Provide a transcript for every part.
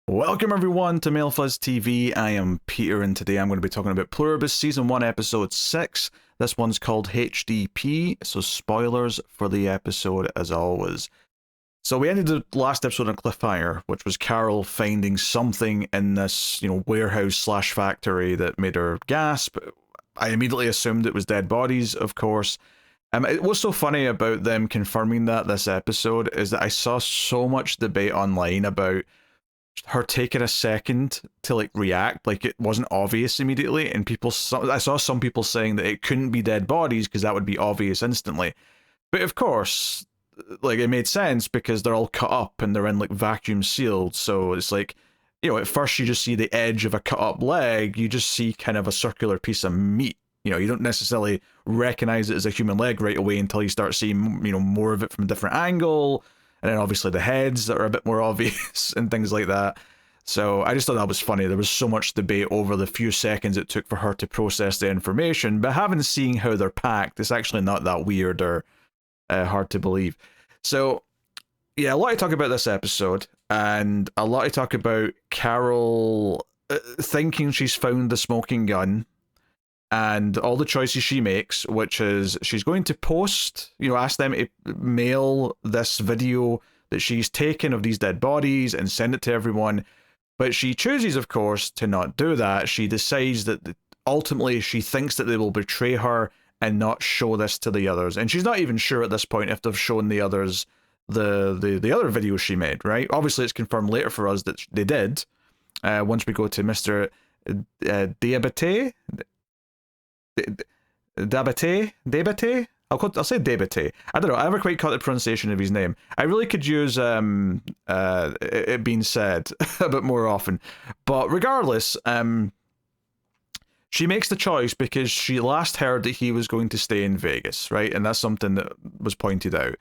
Welcome everyone to MailFuzz TV. I am Peter and today I'm going to be talking about Pluribus Season 1 Episode 6. This one's called HDP, so spoilers for the episode as always. So we ended the last episode on a cliffhanger, which was Carol finding something in this, warehouse slash factory that made her gasp. I immediately assumed it was dead bodies, of course. What's so funny about them confirming that this episode is that I saw so much debate online about her taking a second to react, like it wasn't obvious immediately, and I saw some people saying that it couldn't be dead bodies because that would be obvious instantly. But of course, it made sense because they're all cut up and they're in vacuum sealed, so it's at first you just see the edge of a cut up leg, you just see kind of a circular piece of meat. You don't necessarily recognize it as a human leg right away until you start seeing, more of it from a different angle. And then obviously the heads that are a bit more obvious and things like that. So I just thought that was funny. There was so much debate over the few seconds it took for her to process the information. But having seen how they're packed, it's actually not that weird or hard to believe. So, yeah, a lot to talk about this episode. And a lot to talk about Carol thinking she's found the smoking gun. And all the choices she makes, which is she's going to post, ask them to mail this video that she's taken of these dead bodies and send it to everyone. But she chooses, of course, to not do that. She decides that ultimately she thinks that they will betray her and not show this to the others. And she's not even sure at this point if they've shown the others the other videos she made, right? Obviously, it's confirmed later for us that they did. Once we go to Mr. Diabate. Debate? I'll say Debate. I don't know. I never quite caught the pronunciation of his name. I really could use it being said a bit more often. But regardless, she makes the choice because she last heard that he was going to stay in Vegas, right? And that's something that was pointed out.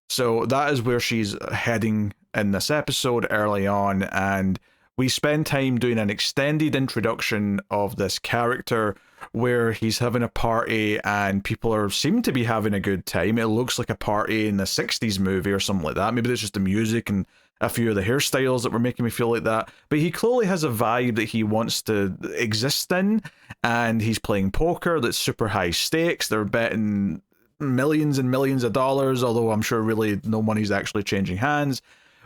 So that is where she's heading in this episode early on, and we spend time doing an extended introduction of this character where he's having a party and people seem to be having a good time. It looks like a party in the 60s movie or something like that. Maybe it's just the music and a few of the hairstyles that were making me feel like that. But he clearly has a vibe that he wants to exist in, and he's playing poker that's super high stakes. They're betting millions and millions of dollars, although I'm sure really no money's actually changing hands.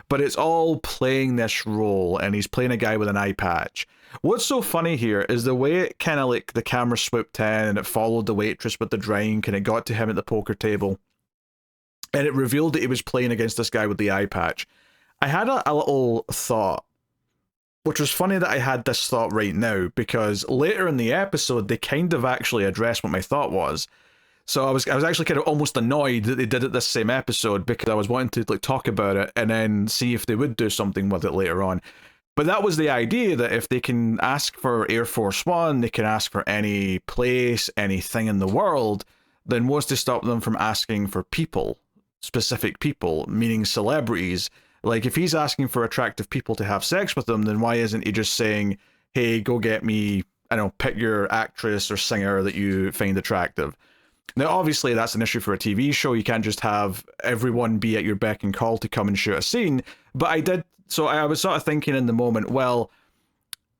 But it's all playing this role, and he's playing a guy with an eye patch. What's so funny here is the way it kind of the camera swooped in and it followed the waitress with the drink and it got to him at the poker table. And it revealed that he was playing against this guy with the eye patch. I had a little thought, which was funny that I had this thought right now, because later in the episode, they kind of actually addressed what my thought was. So I was actually kind of almost annoyed that they did it this same episode, because I was wanting to talk about it and then see if they would do something with it later on. But that was the idea, that if they can ask for Air Force One, they can ask for any place, anything in the world, then what's to stop them from asking for people, specific people, meaning celebrities? Like, if he's asking for attractive people to have sex with them, then why isn't he just saying, hey, go get me, pick your actress or singer that you find attractive? Now, obviously, that's an issue for a TV show. You can't just have everyone be at your beck and call to come and shoot a scene. But I was sort of thinking in the moment, well,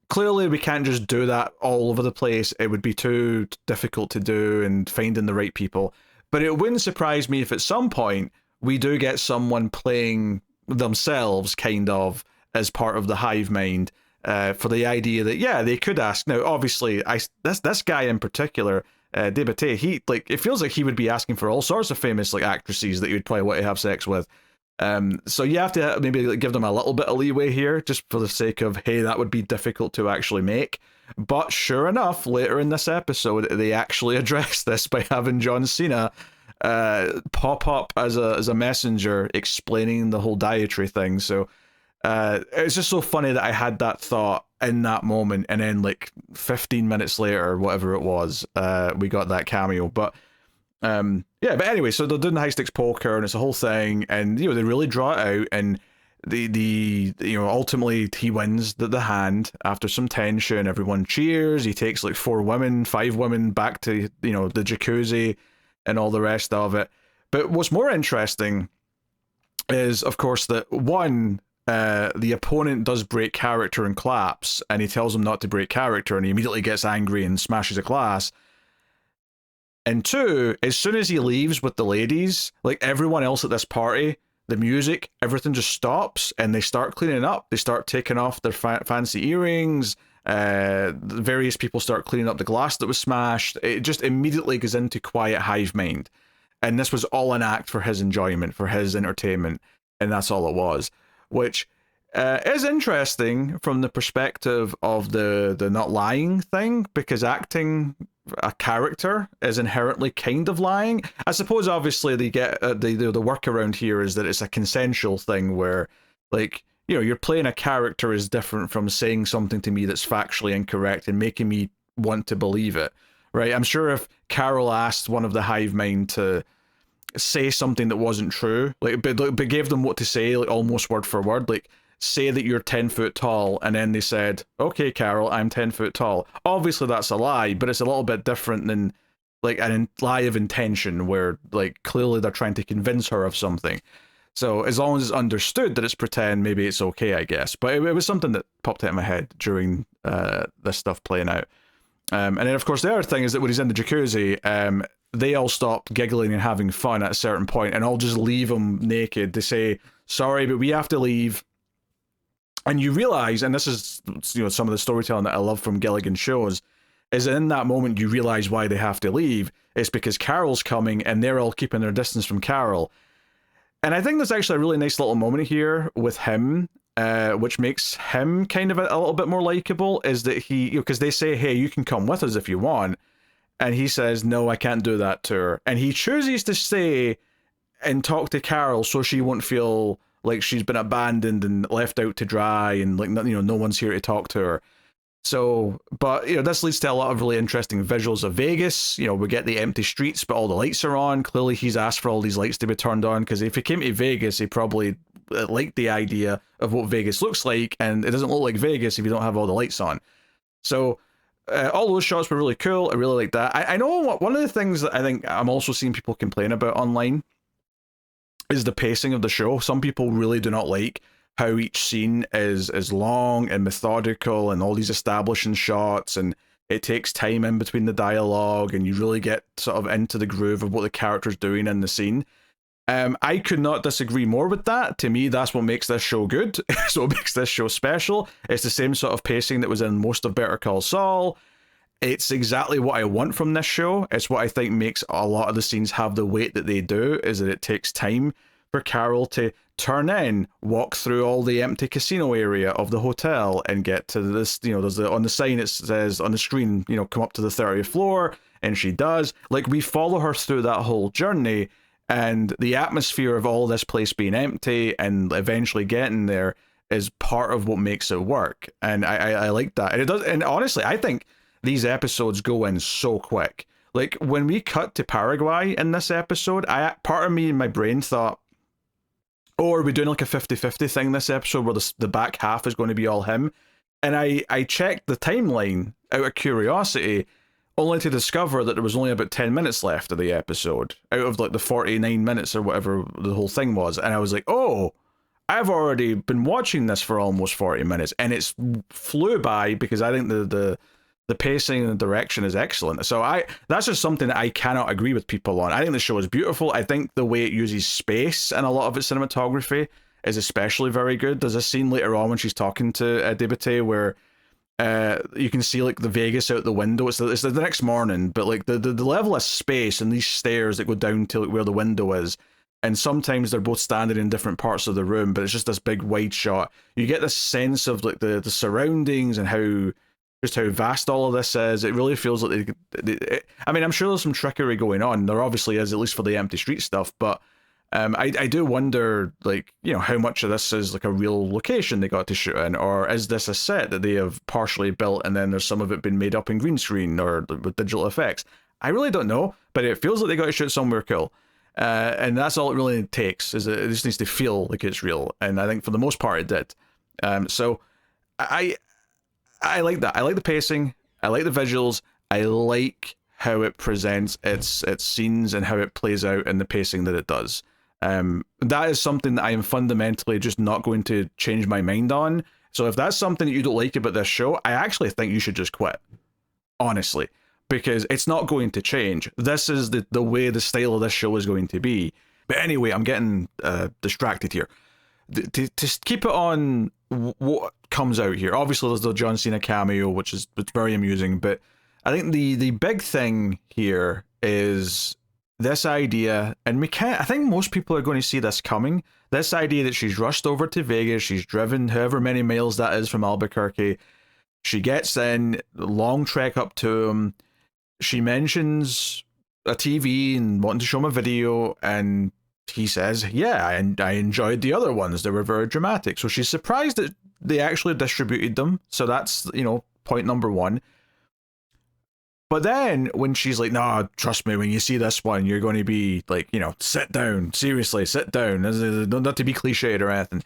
clearly we can't just do that all over the place. It would be too difficult to do and finding the right people. But it wouldn't surprise me if at some point we do get someone playing themselves, kind of, as part of the hive mind, for the idea that, yeah, they could ask. Now, obviously, this guy in particular, Debate, it feels like he would be asking for all sorts of famous actresses that you'd probably want to have sex with. So you have to maybe give them a little bit of leeway here, just for the sake of, hey, that would be difficult to actually make. But sure enough, later in this episode, they actually address this by having John Cena pop up as a messenger explaining the whole dietary thing. So it's just so funny that I had that thought in that moment, and then 15 minutes later, or whatever it was, we got that cameo. But but anyway, so they're doing the high stakes poker and it's a whole thing, and they really draw it out, and ultimately he wins the hand after some tension. Everyone cheers. He takes 5 women back to the jacuzzi and all the rest of it. But what's more interesting is, of course, that one, the opponent does break character and claps, and he tells him not to break character, and he immediately gets angry and smashes a glass. And two, as soon as he leaves with the ladies, like everyone else at this party, the music, everything just stops, and they start cleaning up. They start taking off their fancy earrings. Various people start cleaning up the glass that was smashed. It just immediately goes into quiet hive mind. And this was all an act for his enjoyment, for his entertainment, and that's all it was. Which is interesting from the perspective of the not lying thing, because acting a character is inherently kind of lying. I suppose obviously they get the workaround here is that it's a consensual thing where, like, you know, you're playing a character is different from saying something to me that's factually incorrect and making me want to believe it, right? I'm sure if Carol asked one of the hive mind to say something that wasn't true, like but gave them what to say, like almost word for word, like say that you're 10 foot tall, and then they said, okay, Carol, I'm 10 foot tall. Obviously that's a lie, but it's a little bit different than like a lie of intention where like clearly they're trying to convince her of something. So as long as it's understood that it's pretend, maybe it's okay, I guess. But it was something that popped out of my head during this stuff playing out. And then, of course, the other thing is that when he's in the jacuzzi, they all stop giggling and having fun at a certain point, and all just leave him naked. They say, sorry, but we have to leave. And you realize, and this is, you know, some of the storytelling that I love from Gilligan shows, is in that moment you realize why they have to leave. It's because Carol's coming, and they're all keeping their distance from Carol. And I think there's actually a really nice little moment here with him, which makes him kind of a little bit more likable, is that he, you know, because they say, hey, you can come with us if you want. And he says, no, I can't do that to her. And he chooses to stay and talk to Carol so she won't feel like she's been abandoned and left out to dry, and like, you know, no one's here to talk to her. So, but, you know, this leads to a lot of really interesting visuals of Vegas. You know, we get the empty streets, but all the lights are on. Clearly he's asked for all these lights to be turned on, because if he came to Vegas, he probably liked the idea of what Vegas looks like, and it doesn't look like Vegas if you don't have all the lights on. So, all those shots were really cool. I really like that. I know one of the things that I think I'm also seeing people complain about online is the pacing of the show. Some people really do not like how each scene is long and methodical, and all these establishing shots, and it takes time in between the dialogue, and you really get sort of into the groove of what the character's doing in the scene. I could not disagree more with that. To me, that's what makes this show good. It's what makes this show special. It's the same sort of pacing that was in most of Better Call Saul. It's exactly what I want from this show. It's what I think makes a lot of the scenes have the weight that they do, is that it takes time for Carol to turn in, walk through all the empty casino area of the hotel, and get to this, you know, there's on the sign it says on the screen, you know, come up to the 30th floor, and she does. Like, we follow her through that whole journey, and the atmosphere of all this place being empty and eventually getting there is part of what makes it work. And I like that. And it does, and honestly, I think these episodes go in so quick. Like, when we cut to Paraguay in this episode, part of me in my brain thought, oh, are we doing like a 50-50 thing this episode where the back half is going to be all him? And I checked the timeline out of curiosity, only to discover that there was only about 10 minutes left of the episode, out of like the 49 minutes or whatever the whole thing was. And I was like, oh, I've already been watching this for almost 40 minutes, and it's flew by, because I think the pacing and the direction is excellent. So that's just something that I cannot agree with people on. I think the show is beautiful. I think the way it uses space and a lot of its cinematography is especially very good. There's a scene later on when she's talking to Dietary where you can see like the Vegas out the window. It's the next morning, but like the level of space and these stairs that go down to like where the window is, and sometimes they're both standing in different parts of the room, but it's just this big wide shot. You get this sense of like the surroundings and how vast all of this is. It really feels like I mean, I'm sure there's some trickery going on. There obviously is, at least for the empty street stuff, but I do wonder, like, you know, how much of this is like a real location they got to shoot in, or is this a set that they have partially built and then there's some of it been made up in green screen or with digital effects? I really don't know, but it feels like they got to shoot somewhere cool. And that's all it really takes, is it just needs to feel like it's real, and I think for the most part it did. So I like that. I like the pacing. I like the visuals. I like how it presents its scenes and how it plays out and the pacing that it does. That is something that I am fundamentally just not going to change my mind on. So if that's something that you don't like about this show, I actually think you should just quit, honestly, because it's not going to change. This is the way the style of this show is going to be. But anyway, I'm getting distracted here. To keep it on what comes out here, obviously there's the John Cena cameo, which is very amusing, but I think the big thing here is this idea, and I think most people are going to see this coming, this idea that she's rushed over to Vegas, she's driven however many miles that is from Albuquerque, she gets in, long trek up to him, she mentions a TV and wanting to show him a video, and he says, yeah, and I enjoyed the other ones, they were very dramatic. So she's surprised that they actually distributed them, so that's, point number one. But then when she's like, no, trust me, when you see this one, you're going to be like, sit down, seriously, sit down, not to be cliched or anything.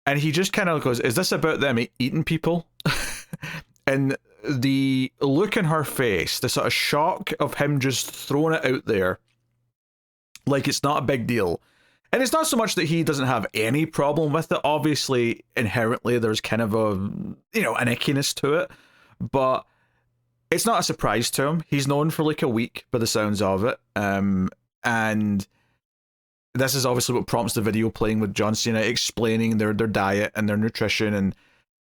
And he just kind of goes, is this about them eating people? And the look in her face, the sort of shock of him just throwing it out there, like it's not a big deal. And it's not so much that he doesn't have any problem with it. Obviously, inherently, there's kind of an ickiness to it. But it's not a surprise to him. He's known for like a week by the sounds of it. And this is obviously what prompts the video playing with John Cena explaining their diet and their nutrition and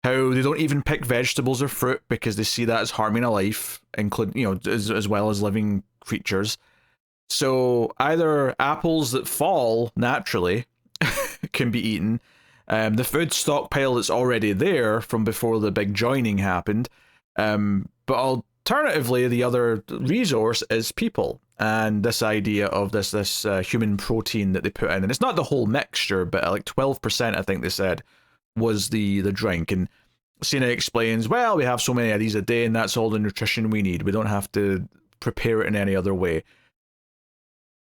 how they don't even pick vegetables or fruit because they see that as harming a life, including, as well as living creatures. So either apples that fall naturally can be eaten, the food stockpile that's already there from before the big joining happened, but alternatively, the other resource is people, and this idea of this human protein that they put in, and it's not the whole mixture, but like 12%, I think they said, was the drink. And Cena explains, well, we have so many of these a day, and that's all the nutrition we need. We don't have to prepare it in any other way.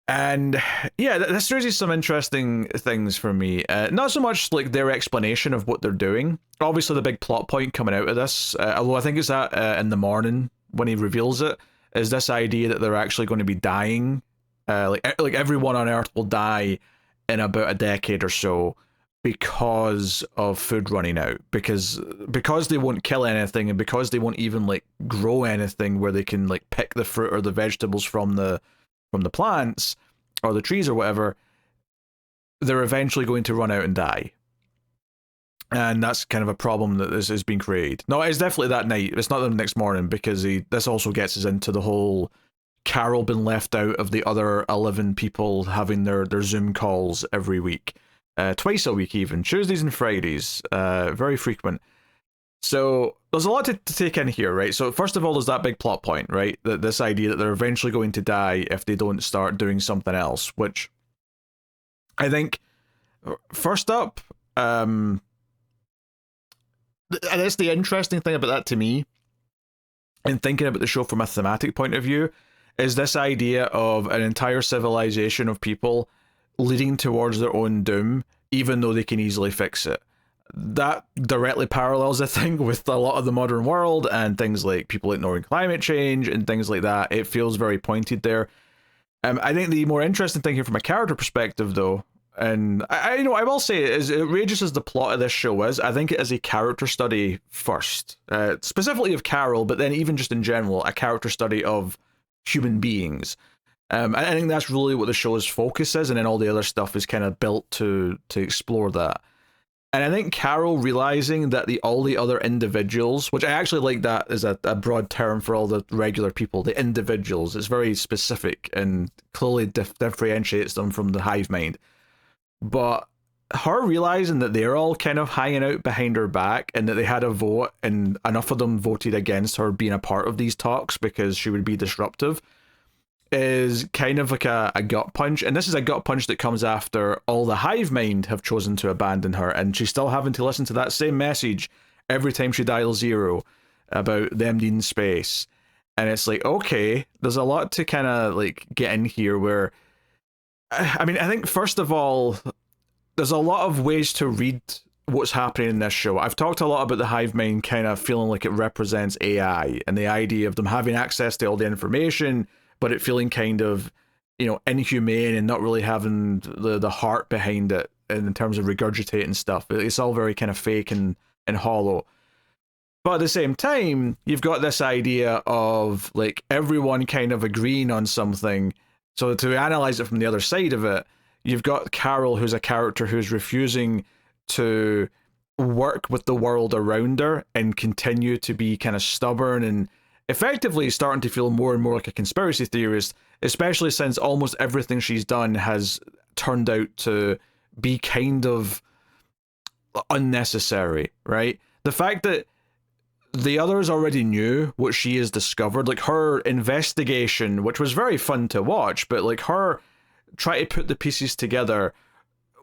And yeah, this raises some interesting things for me. Not so much like their explanation of what they're doing. Obviously, the big plot point coming out of this, although I think it's that in the morning when he reveals it, is this idea that they're actually going to be dying. Like everyone on Earth will die in about a decade or so because of food running out. Because they won't kill anything, and because they won't even like grow anything where they can like pick the fruit or the vegetables from the plants or the trees or whatever, they're eventually going to run out and die. And that's kind of a problem that is being created. No, it's definitely that night. It's not the next morning, because this also gets us into the whole Carol been left out of the other 11 people having their Zoom calls every week. Twice a week even. Tuesdays and Fridays. Very frequent. So there's a lot to take in here, right? So first of all, there's that big plot point, right? That this idea that they're eventually going to die if they don't start doing something else, which I think, first up, and that's the interesting thing about that to me, in thinking about the show from a thematic point of view, is this idea of an entire civilization of people leading towards their own doom, even though they can easily fix it. That directly parallels, I think, with a lot of the modern world and things like people ignoring climate change and things like that. It feels very pointed there. I think the more interesting thing here from a character perspective, though, and I will say, as outrageous as the plot of this show is, I think it is a character study first, specifically of Carol, but then even just in general, a character study of human beings. I think that's really what the show's focus is, and then all the other stuff is kind of built to explore that. And I think Carol realizing that all the other individuals, which I actually like that as a broad term for all the regular people, the individuals, it's very specific and clearly differentiates them from the hive mind. But her realizing that they're all kind of hanging out behind her back and that they had a vote and enough of them voted against her being a part of these talks because she would be disruptive, is kind of like a gut punch. And this is a gut punch that comes after all the hive mind have chosen to abandon her, and she's still having to listen to that same message every time she dials 0 about them needing space. And it's like, okay, there's a lot to kind of like get in here where, I mean, I think first of all, there's a lot of ways to read what's happening in this show. I've talked a lot about the hive mind kind of feeling like it represents AI and the idea of them having access to all the information, but it feeling kind of inhumane and not really having the heart behind it in terms of regurgitating stuff. It's all very kind of fake and hollow. But at the same time, you've got this idea of like everyone kind of agreeing on something. So to analyze it from the other side of it, you've got Carol, who's a character who's refusing to work with the world around her and continue to be kind of stubborn and effectively starting to feel more and more like a conspiracy theorist, especially since almost everything she's done has turned out to be kind of unnecessary, right? The fact that the others already knew what she has discovered, like her investigation, which was very fun to watch, but like her try to put the pieces together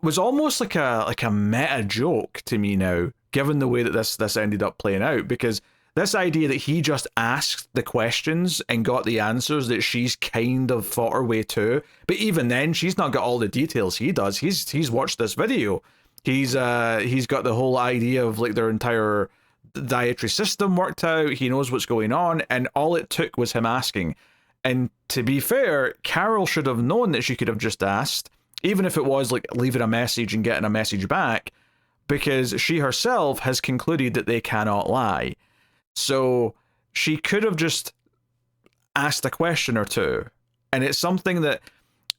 was almost like a meta joke to me now, given the way that this ended up playing out, because this idea that he just asked the questions and got the answers that she's kind of fought her way to, but even then she's not got all the details he does. He's watched this video. He's got the whole idea of like their entire dietary system worked out. He knows what's going on, and all it took was him asking. And to be fair, Carol should have known that she could have just asked, even if it was like leaving a message and getting a message back, because she herself has concluded that they cannot lie. So she could have just asked a question or two. And it's something that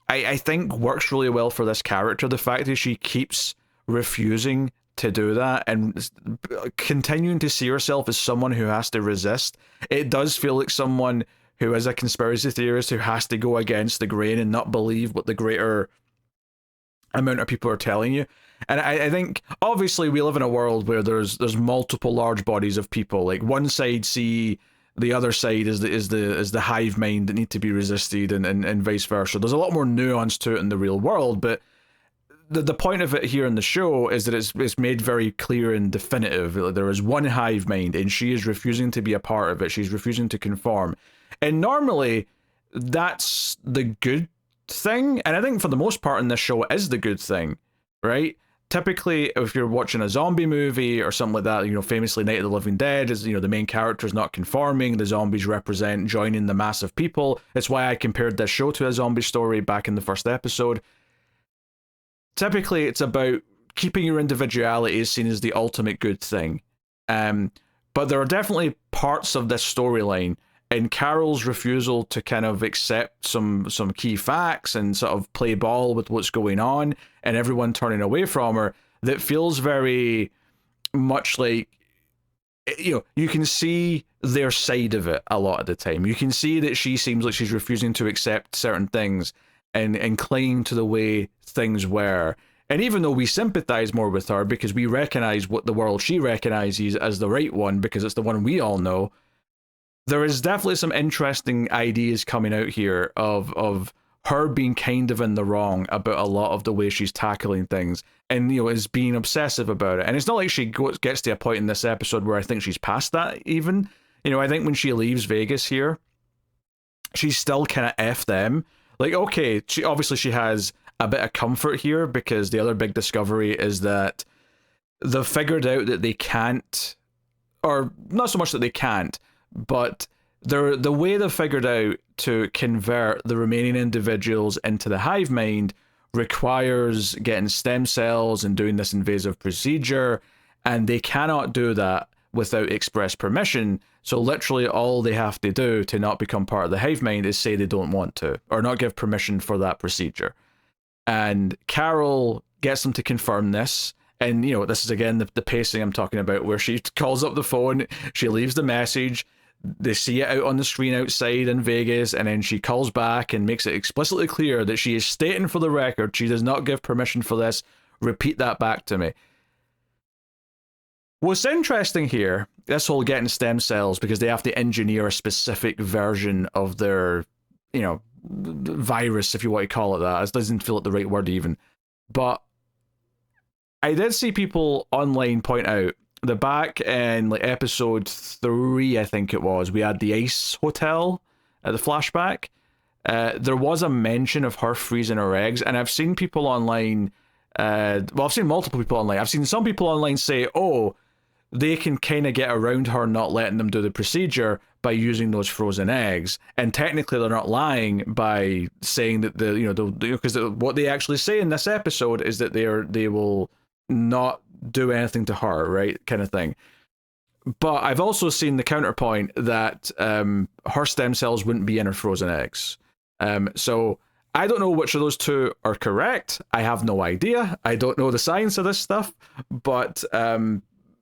I think works really well for this character. The fact that she keeps refusing to do that and continuing to see herself as someone who has to resist. It does feel like someone who is a conspiracy theorist who has to go against the grain and not believe what the greater amount of people are telling you. And I think obviously we live in a world where there's multiple large bodies of people. Like one side see the other side is the hive mind that need to be resisted, and vice versa. There's a lot more nuance to it in the real world, but the point of it here in the show is that it's made very clear and definitive. There is one hive mind, and she is refusing to be a part of it. She's refusing to conform. And normally, that's the good thing. And I think for the most part in this show, it is the good thing, right? Typically, if you're watching a zombie movie or something like that, famously Night of the Living Dead is, the main character is not conforming. The zombies represent joining the mass of people. It's why I compared this show to a zombie story back in the first episode. Typically, it's about keeping your individuality is seen as the ultimate good thing. But there are definitely parts of this storyline, and Carol's refusal to kind of accept some key facts and sort of play ball with what's going on, and everyone turning away from her, that feels very much like, you can see their side of it a lot of the time. You can see that she seems like she's refusing to accept certain things and clinging to the way things were. And even though we sympathize more with her because we recognize what the world she recognizes as the right one, because it's the one we all know, there is definitely some interesting ideas coming out here of her being kind of in the wrong about a lot of the way she's tackling things, and is being obsessive about it. And it's not like she gets to a point in this episode where I think she's past that even. I think when she leaves Vegas here, she's still kind of F them. Like, okay, she has a bit of comfort here, because the other big discovery is that they've figured out that they can't, or not so much that they can't, but the way they've figured out to convert the remaining individuals into the hive mind requires getting stem cells and doing this invasive procedure, and they cannot do that without express permission. So literally all they have to do to not become part of the hive mind is say they don't want to, or not give permission for that procedure. And Carol gets them to confirm this. And, this is again the pacing I'm talking about, where she calls up the phone, she leaves the message, they see it out on the screen outside in Vegas, and then she calls back and makes it explicitly clear that she is stating for the record she does not give permission for this. Repeat that back to me. What's interesting here, this whole getting stem cells, because they have to engineer a specific version of their, virus, if you want to call it that. It doesn't feel like the right word even. But I did see people online point out the back in like episode 3, I think it was, we had the ice hotel at the flashback. There was a mention of her freezing her eggs, and I've seen people online, I've seen multiple people online. I've seen some people online say, oh, they can kind of get around her not letting them do the procedure by using those frozen eggs, and technically they're not lying by saying that because what they actually say in this episode is that they will not do anything to her, right, kind of thing. But I've also seen the counterpoint that her stem cells wouldn't be in her frozen eggs. So I don't know which of those two are correct. I have no idea. I don't know the science of this stuff, but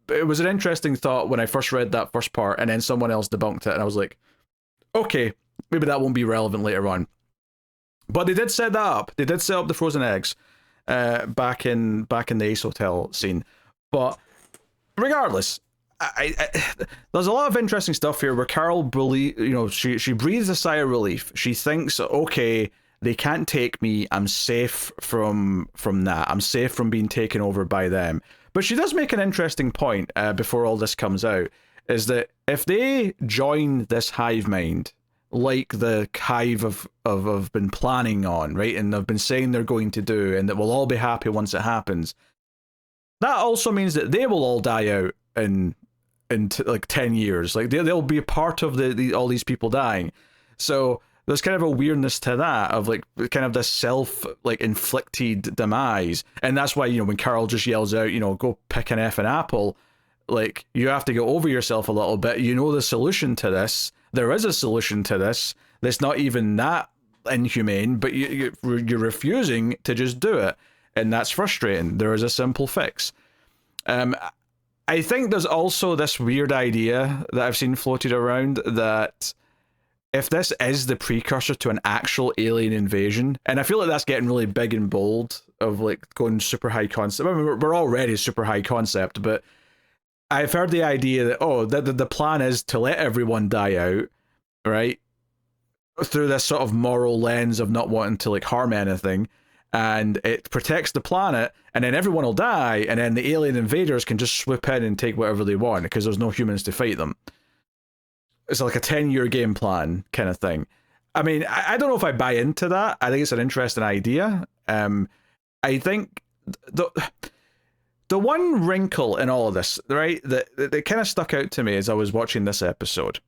it was an interesting thought when I first read that first part, and then someone else debunked it, and I was like, okay, maybe that won't be relevant later on. But they did set that up. They did set up the frozen eggs back in the Ace Hotel scene. But regardless, there's a lot of interesting stuff here where Carol she breathes a sigh of relief. She thinks, okay, they can't take me. I'm safe from that. I'm safe from being taken over by them. But she does make an interesting point before all this comes out, is that if they join this hive mind, like the hive have been planning on, right, and they've been saying they're going to do, and that we'll all be happy once it happens, that also means that they will all die out in like 10 years. Like they'll be a part of all these people dying. So there's kind of a weirdness to that, of like kind of this self like inflicted demise. And that's why, when Carol just yells out, go pick an effing apple, like you have to get over yourself a little bit. The solution to this. There is a solution to this. That's not even that inhumane, but you're refusing to just do it. And that's frustrating. There is a simple fix. I think there's also this weird idea that I've seen floated around that if this is the precursor to an actual alien invasion, and I feel like that's getting really big and bold, of like going super high concept. I mean, we're already super high concept, but I've heard the idea that the plan is to let everyone die out, right? Through this sort of moral lens of not wanting to like harm anything. And it protects the planet, and then everyone will die, and then the alien invaders can just swoop in and take whatever they want because there's no humans to fight them. It's like a 10-year game plan kind of thing. I mean, I don't know if I buy into that. I think it's an interesting idea. I think the one wrinkle in all of this, right, that kind of stuck out to me as I was watching this episode.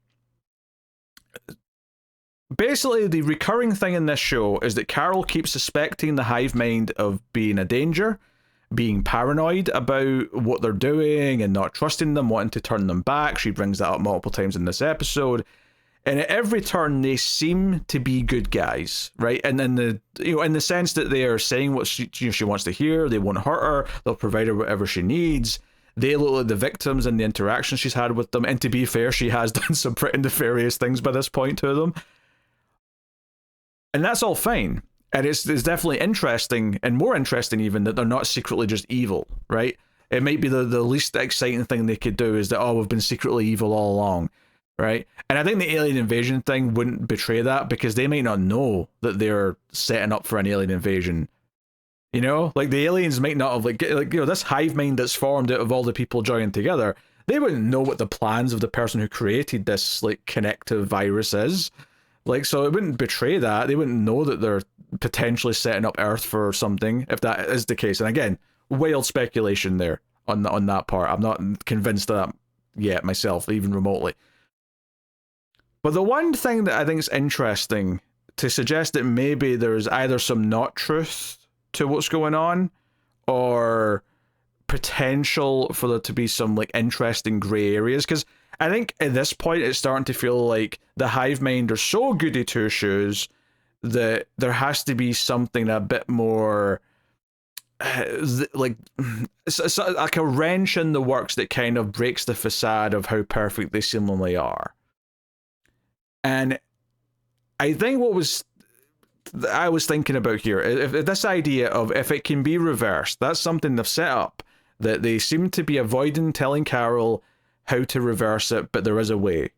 Basically, the recurring thing in this show is that Carol keeps suspecting the hive mind of being a danger, being paranoid about what they're doing and not trusting them, wanting to turn them back. She brings that up multiple times in this episode. And at every turn, they seem to be good guys, right? And then in the sense that they are saying what she wants to hear, they won't hurt her, they'll provide her whatever she needs. They look like the victims and the interactions she's had with them. And to be fair, she has done some pretty nefarious things by this point to them. And that's all fine. And it's definitely interesting, and more interesting even, that they're not secretly just evil, right? It might be the least exciting thing they could do is that, we've been secretly evil all along, right? And I think the alien invasion thing wouldn't betray that, because they might not know that they're setting up for an alien invasion. Like the aliens might not have, this hive mind that's formed out of all the people joining together, they wouldn't know what the plans of the person who created this, like, connective virus is. Like, so it wouldn't betray that. They wouldn't know that they're potentially setting up Earth for something, if that is the case. And again, wild speculation there on that part. I'm not convinced of that yet myself, even remotely. But the one thing that I think is interesting to suggest that maybe there's either some not truth to what's going on, or potential for there to be some like interesting grey areas, because I think at this point it's starting to feel like the hive mind are so goody two shoes that there has to be something a bit more like it's like a wrench in the works that kind of breaks the facade of how perfect they seemingly are. And I think I was thinking about here, if this idea of if it can be reversed, that's something they've set up, that they seem to be avoiding telling Carol how to reverse it, but there is a way.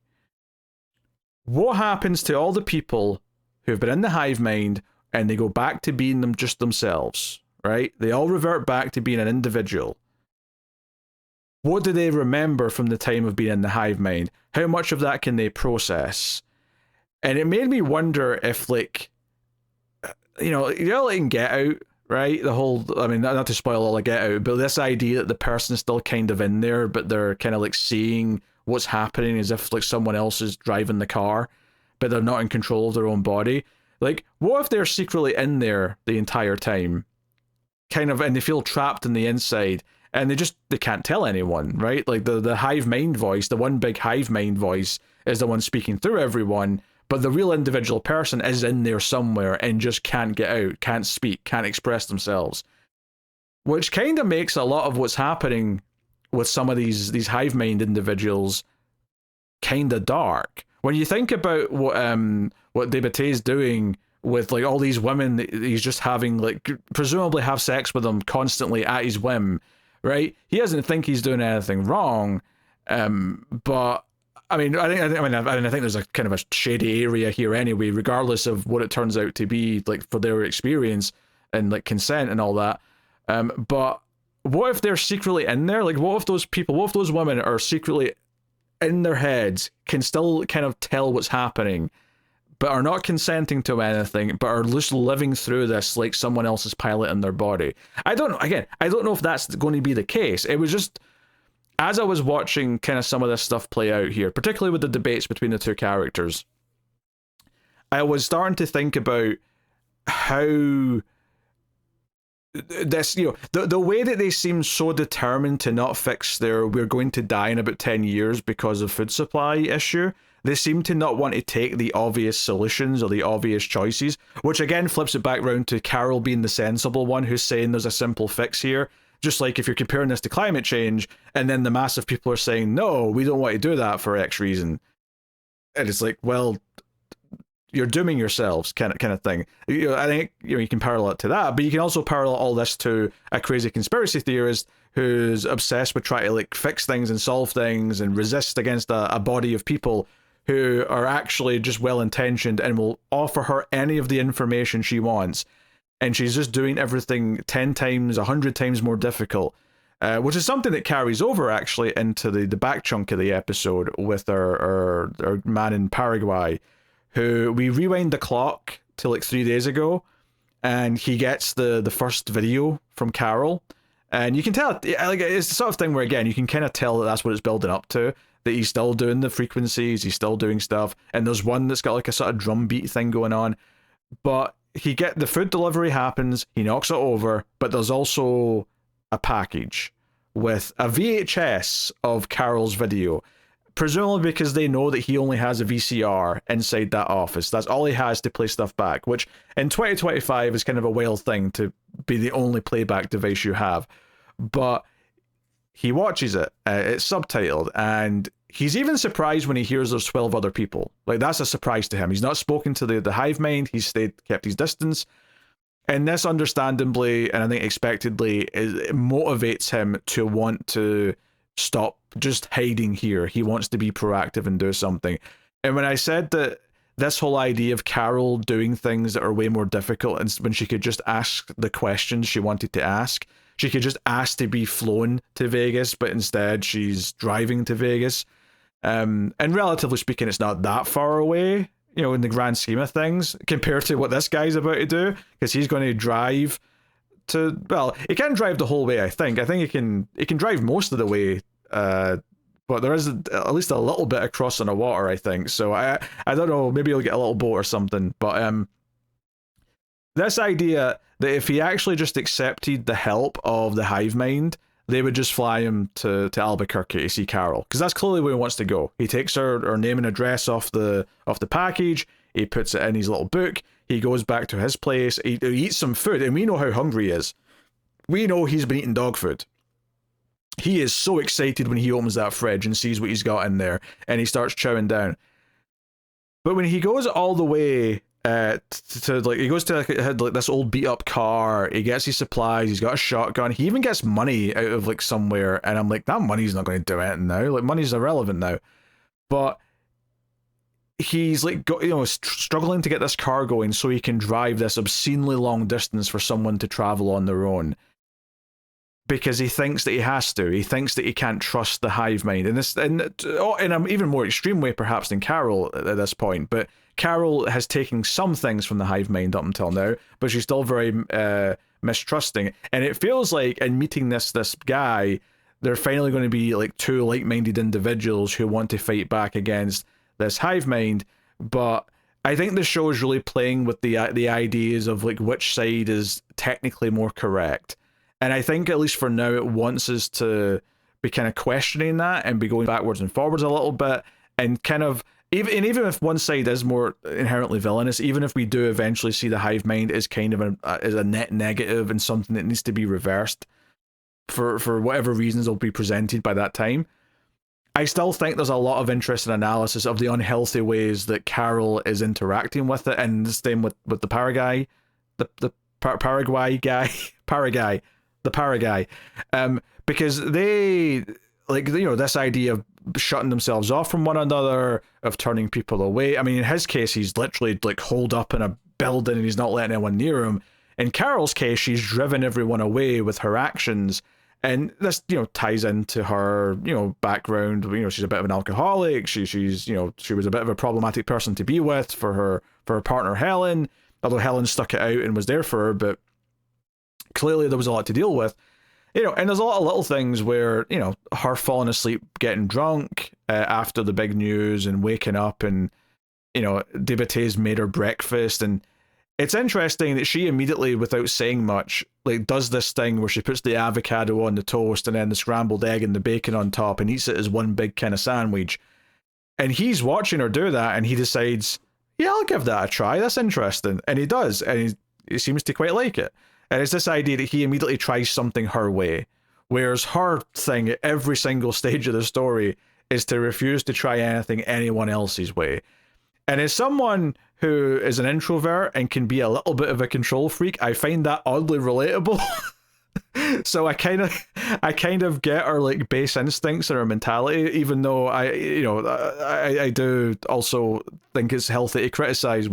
What happens to all the people who've been in the hive mind and they go back to being them just themselves, right? They all revert back to being an individual. What do they remember from the time of being in the hive mind? How much of that can they process? And it made me wonder if, like, like in Get Out, right? The whole, I mean, not to spoil all of Get Out, but this idea that the person's still kind of in there, but they're kind of like seeing what's happening as if like someone else is driving the car, but they're not in control of their own body. Like, what if they're secretly in there the entire time, kind of, and they feel trapped in the inside, and they can't tell anyone, right? Like the hive mind voice, the one big hive mind voice is the one speaking through everyone, but the real individual person is in there somewhere and just can't get out, can't speak, can't express themselves. Which kind of makes a lot of what's happening with some of these hive mind individuals kind of dark. When you think about what Dietary is doing with like all these women that he's just having, like, presumably have sex with them constantly at his whim, right? He doesn't think he's doing anything wrong, but I mean, I think there's a kind of a shady area here anyway, regardless of what it turns out to be, like, for their experience and like consent and all that. But what if they're secretly in there? Like, what if those women are secretly in their heads, can still kind of tell what's happening, but are not consenting to anything, but are just living through this like someone else is piloting their body? I don't know if that's going to be the case. It was just, as I was watching kind of some of this stuff play out here, particularly with the debates between the two characters, I was starting to think about how this, the way that they seem so determined to not fix their "we're going to die in about 10 years because of food supply" issue. They seem to not want to take the obvious solutions or the obvious choices, which again flips it back round to Carol being the sensible one who's saying there's a simple fix here. Just like if you're comparing this to climate change, and then the mass of people are saying, no, we don't want to do that for X reason. And it's like, well, you're dooming yourselves, kind of thing. I think you can parallel it to that, but you can also parallel all this to a crazy conspiracy theorist who's obsessed with trying to like fix things and solve things and resist against a body of people who are actually just well-intentioned and will offer her any of the information she wants. And she's just doing everything 10 times, 100 times more difficult, which is something that carries over actually into the back chunk of the episode with our man in Paraguay, who we rewind the clock to like 3 days ago, and he gets the first video from Carol, and you can tell, like, it's the sort of thing where, again, you can kind of tell that that's what it's building up to, that he's still doing the frequencies, he's still doing stuff, and there's one that's got like a sort of drum beat thing going on, but the food delivery happens, he knocks it over, but there's also a package with a VHS of Carol's video, presumably because they know that he only has a VCR inside that office. That's all he has to play stuff back, which in 2025 is kind of a wild thing to be the only playback device you have. But he watches it, it's subtitled, and he's even surprised when he hears there's 12 other people. Like, that's a surprise to him. He's not spoken to the hive mind, he's kept his distance. And this, understandably, and I think expectedly, it motivates him to want to stop just hiding here. He wants to be proactive and do something. And when I said that this whole idea of Carol doing things that are way more difficult, and when she could just ask the questions she wanted to ask, she could just ask to be flown to Vegas, but instead she's driving to Vegas. And relatively speaking, it's not that far away, in the grand scheme of things, compared to what this guy's about to do, because he's going to drive to, well, he can drive the whole way, I think. I think he can drive most of the way, but there is at least a little bit of crossing the water, I think. So I don't know, maybe he'll get a little boat or something, but this idea that if he actually just accepted the help of the hive mind, they would just fly him to Albuquerque to see Carol, because that's clearly where he wants to go. He takes her name and address off the package, he puts it in his little book, he goes back to his place, he eats some food, and we know how hungry he is. We know he's been eating dog food. He is so excited when he opens that fridge and sees what he's got in there, and he starts chowing down. But when he goes all the way he goes to like this old beat up car, he gets his supplies, he's got a shotgun, he even gets money out of like somewhere, and I'm like, that money's not going to do anything now, like money's irrelevant now. But he's like struggling to get this car going so he can drive this obscenely long distance for someone to travel on their own, because he thinks that he has to. He thinks that he can't trust the hive mind, in an even more extreme way perhaps than Carol at this point. But Carol has taken some things from the hive mind up until now, but she's still very mistrusting. And it feels like in meeting this guy they're finally going to be like two like-minded individuals who want to fight back against this hive mind. But I think the show is really playing with the ideas of like which side is technically more correct. And I think at least for now it wants us to be kind of questioning that and be going backwards and forwards a little bit, and kind of even if one side is more inherently villainous, even if we do eventually see the hive mind as kind of as a net negative and something that needs to be reversed for whatever reasons will be presented by that time, I still think there's a lot of interest and analysis of the unhealthy ways that Carol is interacting with it, and the same with the Paraguay, the Paraguay guy, Paraguay, the Paraguay, because they, like, you know, this idea of shutting themselves off from one another, of turning people away. I mean, in his case, he's literally like holed up in a building and he's not letting anyone near him. In Carol's case, she's driven everyone away with her actions. And this, you know, ties into her, you know, background. You know, she's a bit of an alcoholic. She's, you know, she was a bit of a problematic person to be with for her partner Helen. Although Helen stuck it out and was there for her, but clearly there was a lot to deal with. You know, and there's a lot of little things where, you know, her falling asleep, getting drunk after the big news, and waking up, and, you know, Dietary made her breakfast, and it's interesting that she immediately, without saying much, like, does this thing where she puts the avocado on the toast and then the scrambled egg and the bacon on top and eats it as one big kind of sandwich. And he's watching her do that, and he decides, yeah, I'll give that a try. That's interesting. And he does, and he seems to quite like it. And it's this idea that he immediately tries something her way, whereas her thing at every single stage of the story is to refuse to try anything anyone else's way. And as someone who is an introvert and can be a little bit of a control freak, I find that oddly relatable. So I kind of get her like base instincts and her mentality, even though I do also think it's healthy to criticize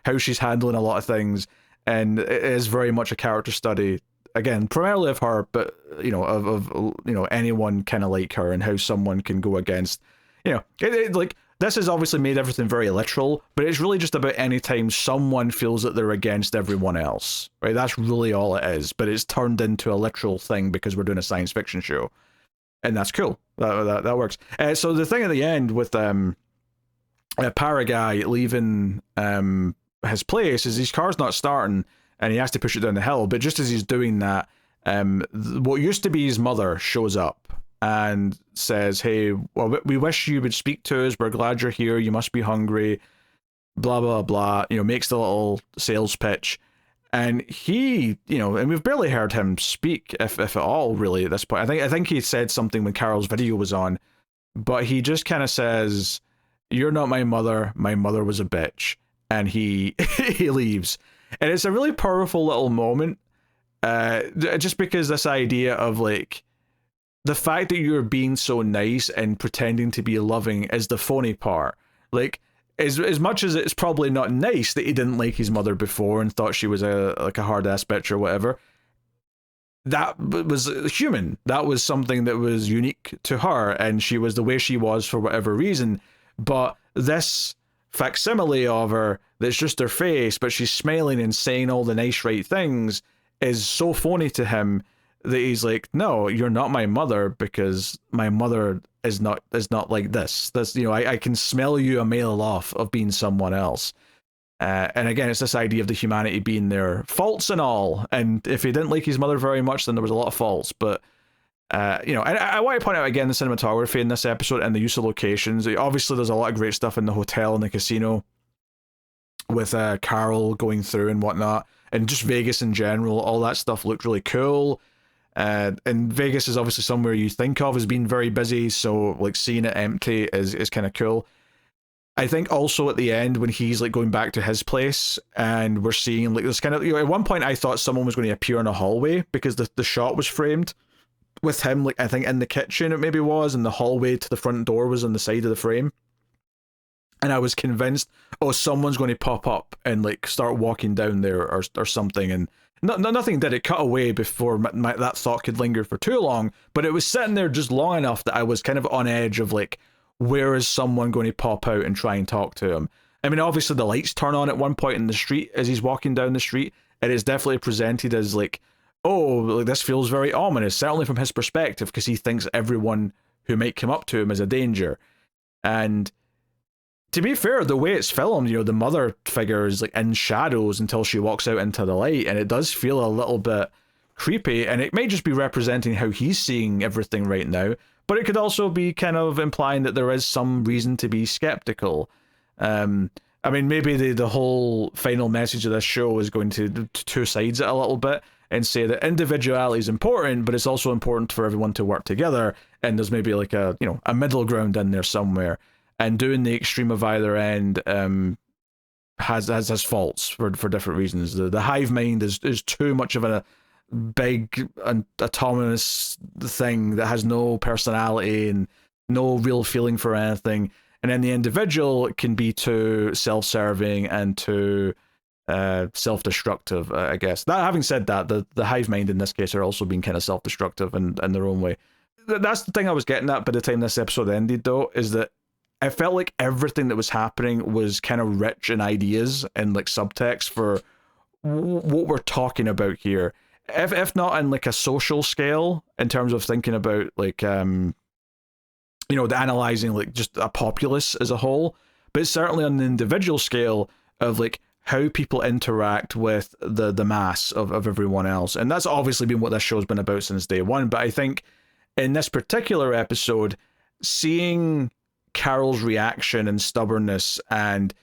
how she's handling a lot of things, and it is very much a character study, again, primarily of her, but you know, of you know, anyone kind of like her, and how someone can go against, you know, like, this has obviously made everything very literal, but it's really just about any time someone feels that they're against everyone else, right? That's really all it is, but it's turned into a literal thing because we're doing a science fiction show, and that's cool. That works. So the thing at the end with Paraguay leaving his place is his car's not starting, and he has to push it down the hill, but just as he's doing that, what used to be his mother shows up and says, hey, well, we wish you would speak to us, we're glad you're here, you must be hungry, blah blah blah, you know, makes the little sales pitch. And he, you know, and we've barely heard him speak, if at all, really, at this point. I think he said something when Carol's video was on, but he just kind of says, you're not my mother was a bitch, and he he leaves. And it's a really powerful little moment, just because this idea of, like, the fact that you're being so nice and pretending to be loving is the phony part. Like, as much as it's probably not nice that he didn't like his mother before and thought she was a hard ass bitch or whatever, that was human. That was something that was unique to her, and she was the way she was for whatever reason. But this facsimile of her that's just her face, but she's smiling and saying all the nice right things, is so phony to him that he's like, no, you're not my mother, because my mother is not like this. That's, you know, I can smell you a mile off of being someone else. And again, it's this idea of the humanity being there, faults and all. And if he didn't like his mother very much, then there was a lot of faults. But you know, and I want to point out again the cinematography in this episode and the use of locations. Obviously, there's a lot of great stuff in the hotel and the casino with Carol going through and whatnot, and just Vegas in general. All that stuff looked really cool. And Vegas is obviously somewhere you think of as being very busy, so like seeing it empty is kind of cool. I think also at the end when he's like going back to his place and we're seeing like this kind of, you know, at one point I thought someone was going to appear in a hallway because the shot was framed with him, like, I think in the kitchen it maybe was, and the hallway to the front door was on the side of the frame. And I was convinced, oh, someone's going to pop up and like start walking down there or something, and nothing did. It cut away before that thought could linger for too long, but it was sitting there just long enough that I was kind of on edge of like, where is someone going to pop out and try and talk to him? I mean, obviously the lights turn on at one point in the street as he's walking down the street. It is definitely presented as like oh, like, this feels very ominous, certainly from his perspective, because he thinks everyone who might come up to him is a danger. And to be fair, the way it's filmed, the mother figure is like in shadows until she walks out into the light, and it does feel a little bit creepy, and it may just be representing how he's seeing everything right now, but it could also be kind of implying that there is some reason to be skeptical. I mean, maybe the whole final message of this show is going to two sides it a little bit and say that individuality is important, but it's also important for everyone to work together, and there's maybe like a middle ground in there somewhere. And doing the extreme of either end has faults for different reasons. The hive mind is too much of a big and autonomous thing that has no personality and no real feeling for anything. And then the individual can be too self-serving and too self-destructive, I guess. That having said that, the hive mind in this case are also being kind of self-destructive in their own way. That's the thing I was getting at by the time this episode ended, though, is that I felt like everything that was happening was kind of rich in ideas and like subtext for what we're talking about here. If not in like a social scale, in terms of thinking about like the analyzing like just a populace as a whole, but certainly on the individual scale of like how people interact with the mass of everyone else. And that's obviously been what this show's been about since day one. But I think in this particular episode, seeing Carol's reaction and stubbornness, and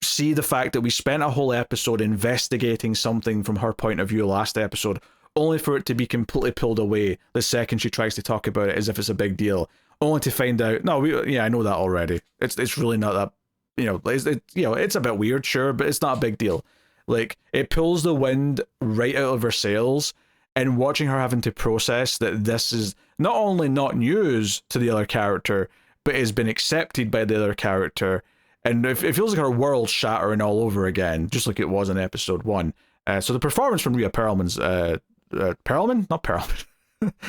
see the fact that we spent a whole episode investigating something from her point of view last episode, only for it to be completely pulled away the second she tries to talk about it as if it's a big deal, only to find out, no, I know that already. It's really not that, it's a bit weird, sure, but it's not a big deal. Like, it pulls the wind right out of her sails, and watching her having to process that this is not only not news to the other character, but has been accepted by the other character, and it feels like her world shattering all over again, just like it was in episode 1. So the performance from Rhea Perlman's Perlman? Not Perlman.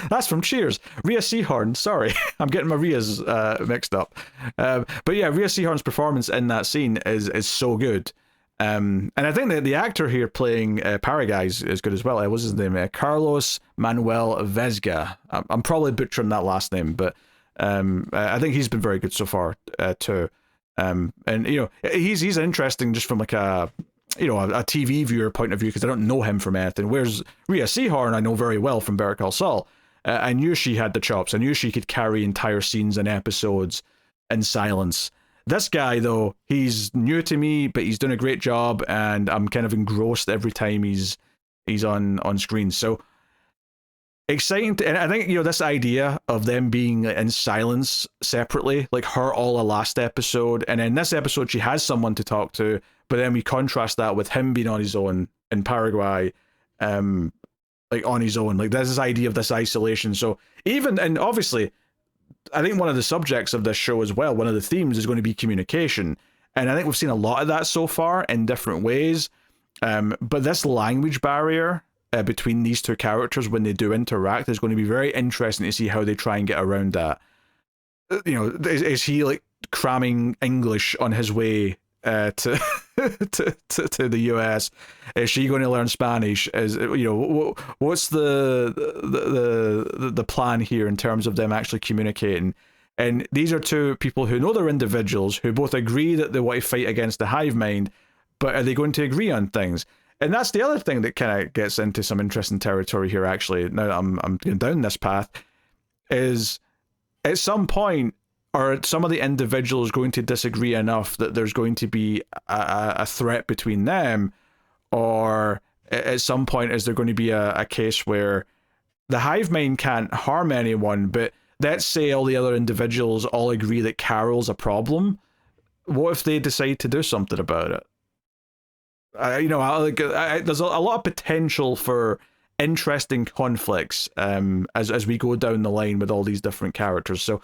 That's from Cheers. Rhea Seehorn, sorry. I'm getting my Rhea's mixed up. But yeah, Rhea Seehorn's performance in that scene is so good. And I think that the actor here playing Paraguay is good as well. What's his name? Carlos Manuel Vesga. I'm probably butchering that last name, but I think he's been very good so far too. And he's interesting just from like a TV viewer point of view, because I don't know him from anything. Whereas Rhea Seehorn, I know very well from Better Call Saul. I knew she had the chops. I knew she could carry entire scenes and episodes in silence. This guy, though, he's new to me, but he's done a great job, and I'm kind of engrossed every time he's on screen. So exciting and I think this idea of them being in silence separately, like her all a last episode, and in this episode she has someone to talk to, but then we contrast that with him being on his own in Paraguay, like on his own. Like there's this idea of this isolation. So and obviously I think one of the subjects of this show as well, one of the themes is going to be communication, and I think we've seen a lot of that so far in different ways, but this language barrier between these two characters when they do interact is going to be very interesting to see how they try and get around that. Is he like cramming English on his way to to the US? Is she going to learn Spanish? What's the plan here in terms of them actually communicating? And these are two people who know they're individuals, who both agree that they want to fight against the hive mind, but are they going to agree on things? And that's the other thing that kind of gets into some interesting territory here, actually, now that I'm going down this path, is at some point, are some of the individuals going to disagree enough that there's going to be a threat between them? Or at some point, is there going to be a case where the hive mind can't harm anyone, but let's say all the other individuals all agree that Carol's a problem? What if they decide to do something about it? There's a lot of potential for interesting conflicts as we go down the line with all these different characters. So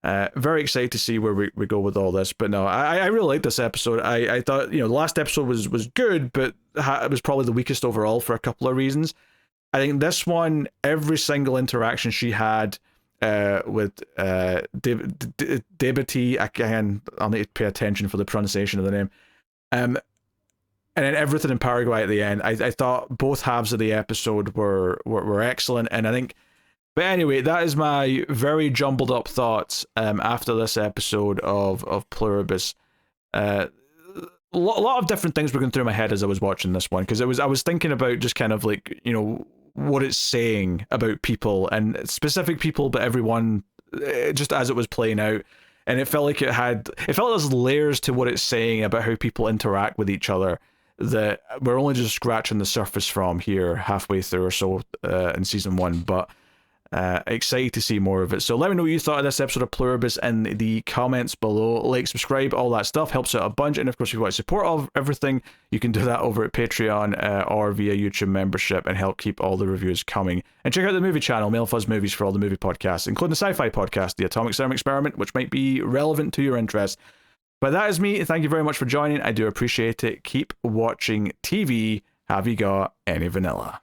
very excited to see where we go with all this. But no, I really liked this episode. I thought the last episode was good, but it was probably the weakest overall for a couple of reasons. I think this one, every single interaction she had with Dietary, again, I'll need to pay attention for the pronunciation of the name. and then everything in Paraguay at the end. I thought both halves of the episode were excellent, and I think. But anyway, that is my very jumbled up thoughts after this episode of Pluribus. A lot of different things were going through my head as I was watching this one, because I was thinking about just kind of like, you know, what it's saying about people, and specific people, but everyone, just as it was playing out. And it felt like it felt there's layers to what it's saying about how people interact with each other that we're only just scratching the surface from here halfway through or so in season 1. But excited to see more of it. So let me know what you thought of this episode of Pluribus in the comments below. Like, subscribe, all that stuff helps out a bunch. And of course, if you want to support all of everything, you can do that over at Patreon or via YouTube membership, and help keep all the reviews coming. And check out the movie channel, Male Fuzz Movies, for all the movie podcasts, including the sci-fi podcast, The Atomic Serum Experiment, which might be relevant to your interests. But that is me. Thank you very much for joining. I do appreciate it. Keep watching TV. Have you got any vanilla?